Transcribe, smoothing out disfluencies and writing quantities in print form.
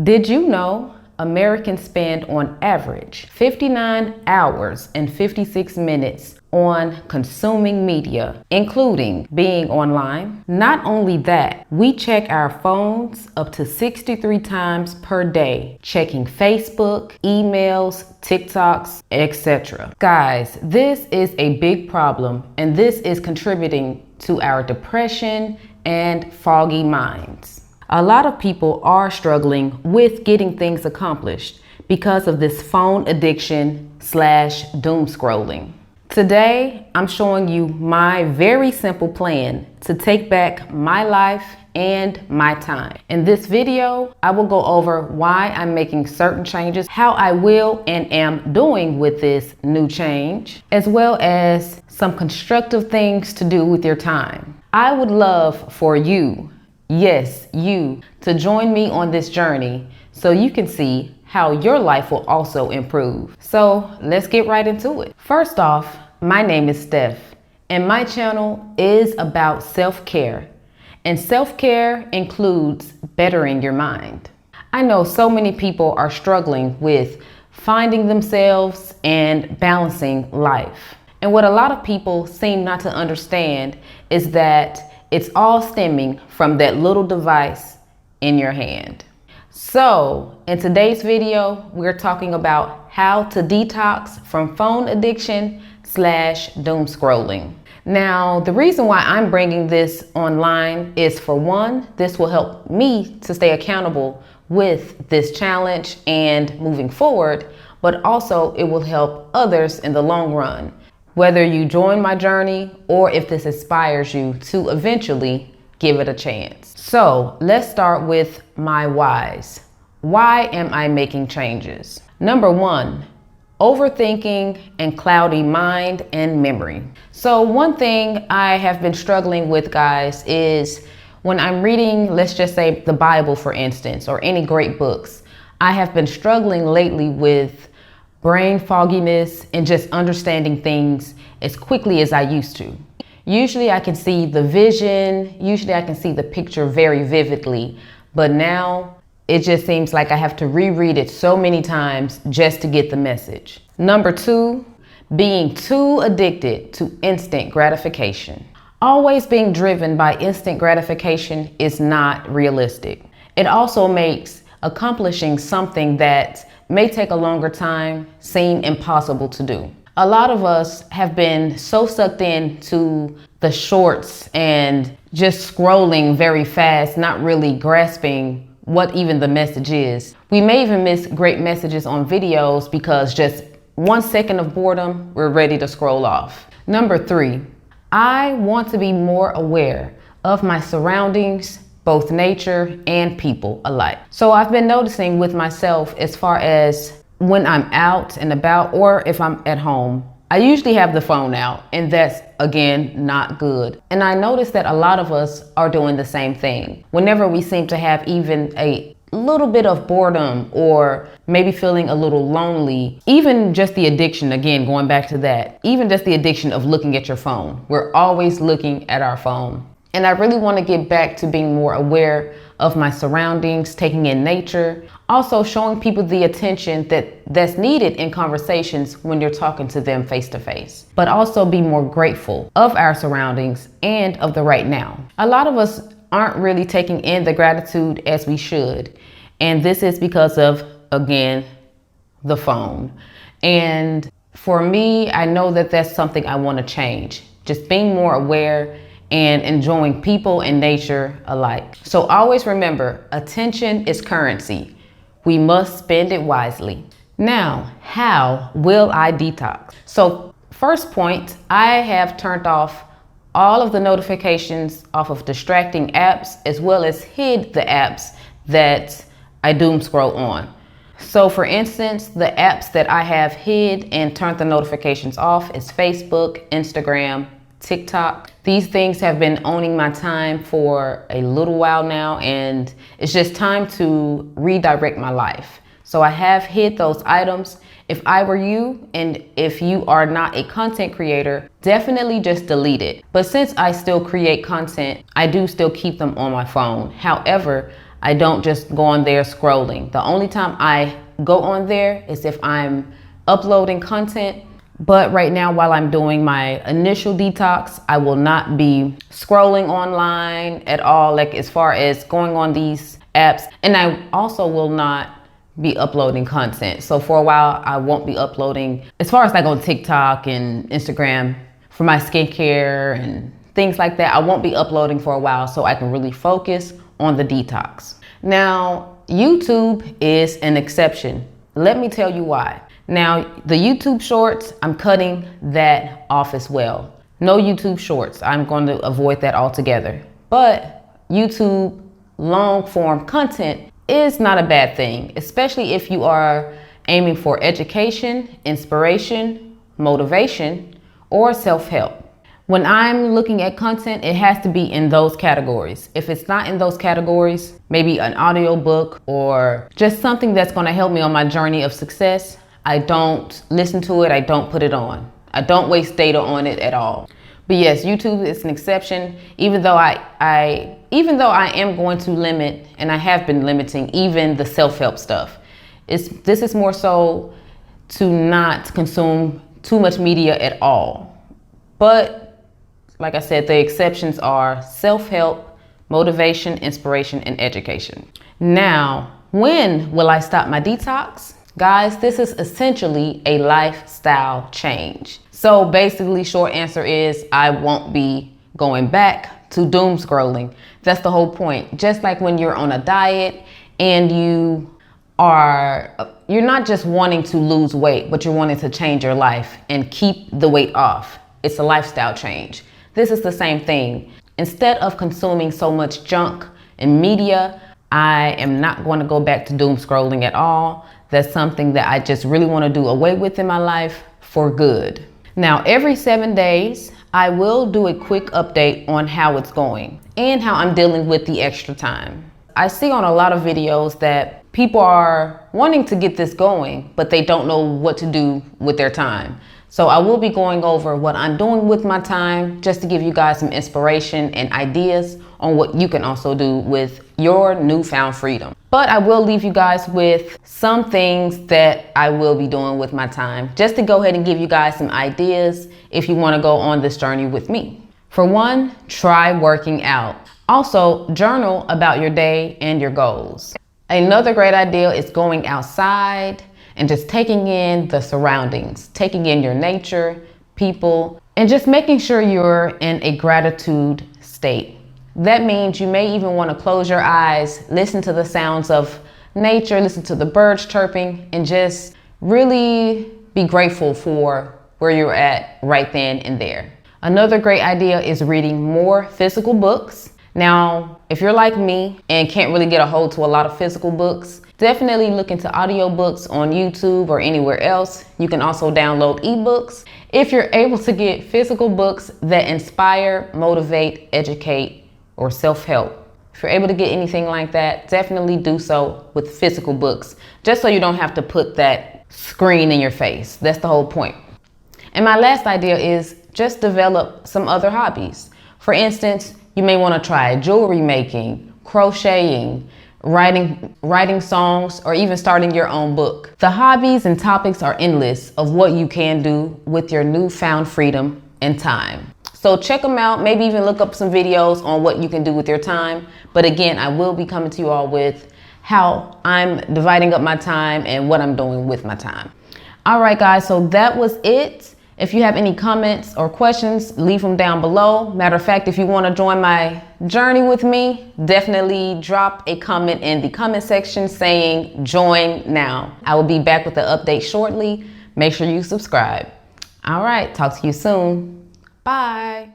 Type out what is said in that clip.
Did you know Americans spend on average 59 hours and 56 minutes on consuming media, including being online? Not only that, we check our phones up to 63 times per day, checking Facebook, emails, TikToks, etc. Guys, this is a big problem, and this is contributing to our depression and foggy minds. A lot of people are struggling with getting things accomplished because of this phone addiction / doom scrolling. Today, I'm showing you my very simple plan to take back my life and my time. In this video, I will go over why I'm making certain changes, how I will and am doing with this new change, as well as some constructive things to do with your time. I would love for you, yes, you, to join me on this journey so you can see how your life will also improve. So let's get right into it. First off, my name is Steph, and my channel is about self-care. And self-care includes bettering your mind. I know so many people are struggling with finding themselves and balancing life. And what a lot of people seem not to understand is that it's all stemming from that little device in your hand. So in today's video, we're talking about how to detox from phone addiction / doom scrolling. Now, the reason why I'm bringing this online is, for one, this will help me to stay accountable with this challenge and moving forward, but also it will help others in the long run. Whether you join my journey or if this inspires you to eventually give it a chance. So let's start with my whys. Why am I making changes? Number one, overthinking and cloudy mind and memory. So one thing I have been struggling with, guys, is when I'm reading, let's just say the Bible, for instance, or any great books, I have been struggling lately with brain fogginess and just understanding things as quickly as I used to. Usually I can see the vision, usually I can see the picture very vividly, but now it just seems like I have to reread it so many times just to get the message. Number two, being too addicted to instant gratification. Always being driven by instant gratification is not realistic. It also makes accomplishing something that may take a longer time seem impossible to do. A lot of us have been so sucked into the shorts and just scrolling very fast, not really grasping what even the message is. We may even miss great messages on videos because just 1 second of boredom, we're ready to scroll off. Number three, I want to be more aware of my surroundings, both nature and people alike. So I've been noticing with myself, as far as when I'm out and about or if I'm at home, I usually have the phone out, and that's, again, not good. And I noticed that a lot of us are doing the same thing. Whenever we seem to have even a little bit of boredom or maybe feeling a little lonely, even just the addiction, again, going back to that, even just the addiction of looking at your phone. We're always looking at our phone. And I really want to get back to being more aware of my surroundings, taking in nature, also showing people the attention that's needed in conversations when you're talking to them face to face, but also be more grateful of our surroundings and of the right now. A lot of us aren't really taking in the gratitude as we should. And this is because of, again, the phone. And for me, I know that that's something I want to change. Just being more aware and enjoying people and nature alike. So always remember, attention is currency. We must spend it wisely. Now, how will I detox? So first point, I have turned off all of the notifications off of distracting apps, as well as hid the apps that I doom scroll on. So for instance, the apps that I have hid and turned the notifications off is Facebook, Instagram, TikTok. These things have been owning my time for a little while now, and it's just time to redirect my life. So I have hid those items. If I were you, and if you are not a content creator, definitely just delete it. But since I still create content, I do still keep them on my phone. However, I don't just go on there scrolling. The only time I go on there is if I'm uploading content. But right now, while I'm doing my initial detox, I will not be scrolling online at all, like as far as going on these apps. And I also will not be uploading content. So for a while, I won't be uploading as far as like on TikTok and Instagram for my skincare and things like that. I won't be uploading for a while so I can really focus on the detox. Now, YouTube is an exception. Let me tell you why. Now, the YouTube shorts, I'm cutting that off as well. No YouTube shorts. I'm going to avoid that altogether. But YouTube long form content is not a bad thing, especially if you are aiming for education, inspiration, motivation, or self-help. When I'm looking at content, it has to be in those categories. If it's not in those categories, maybe an audiobook or just something that's going to help me on my journey of success, I don't listen to it, I don't put it on. I don't waste data on it at all. But yes, YouTube is an exception, even though I am going to limit, and I have been limiting even the self-help stuff. This is more so to not consume too much media at all. But like I said, the exceptions are self-help, motivation, inspiration, and education. Now, when will I stop my detox? Guys, this is essentially a lifestyle change. So basically, short answer is I won't be going back to doom scrolling. That's the whole point. Just like when you're on a diet and you're not just wanting to lose weight, but you're wanting to change your life and keep the weight off. It's a lifestyle change. This is the same thing. Instead of consuming so much junk and media, I am not going to go back to doom scrolling at all. That's something that I just really want to do away with in my life for good. Now, every 7 days, I will do a quick update on how it's going and how I'm dealing with the extra time. I see on a lot of videos that people are wanting to get this going, but they don't know what to do with their time. So I will be going over what I'm doing with my time just to give you guys some inspiration and ideas on what you can also do with your newfound freedom. But I will leave you guys with some things that I will be doing with my time, just to go ahead and give you guys some ideas if you want to go on this journey with me. For one, try working out. Also, journal about your day and your goals. Another great idea is going outside and just taking in the surroundings, taking in your nature, people, and just making sure you're in a gratitude state. That means you may even want to close your eyes, listen to the sounds of nature, listen to the birds chirping, and just really be grateful for where you're at right then and there. Another great idea is reading more physical books. Now, if you're like me and can't really get a hold to a lot of physical books, definitely look into audiobooks on YouTube or anywhere else. You can also download ebooks. If you're able to get physical books that inspire, motivate, educate, or self-help, if you're able to get anything like that, definitely do so with physical books, just so you don't have to put that screen in your face. That's the whole point. And my last idea is just develop some other hobbies. For instance, you may want to try jewelry making, crocheting, writing songs, or even starting your own book. The hobbies and topics are endless of what you can do with your newfound freedom and time. So check them out, maybe even look up some videos on what you can do with your time. But again, I will be coming to you all with how I'm dividing up my time and what I'm doing with my time. All right, guys, so that was it. If you have any comments or questions, leave them down below. Matter of fact, if you want to join my journey with me, definitely drop a comment in the comment section saying join now. I will be back with the update shortly. Make sure you subscribe. All right, talk to you soon. Bye.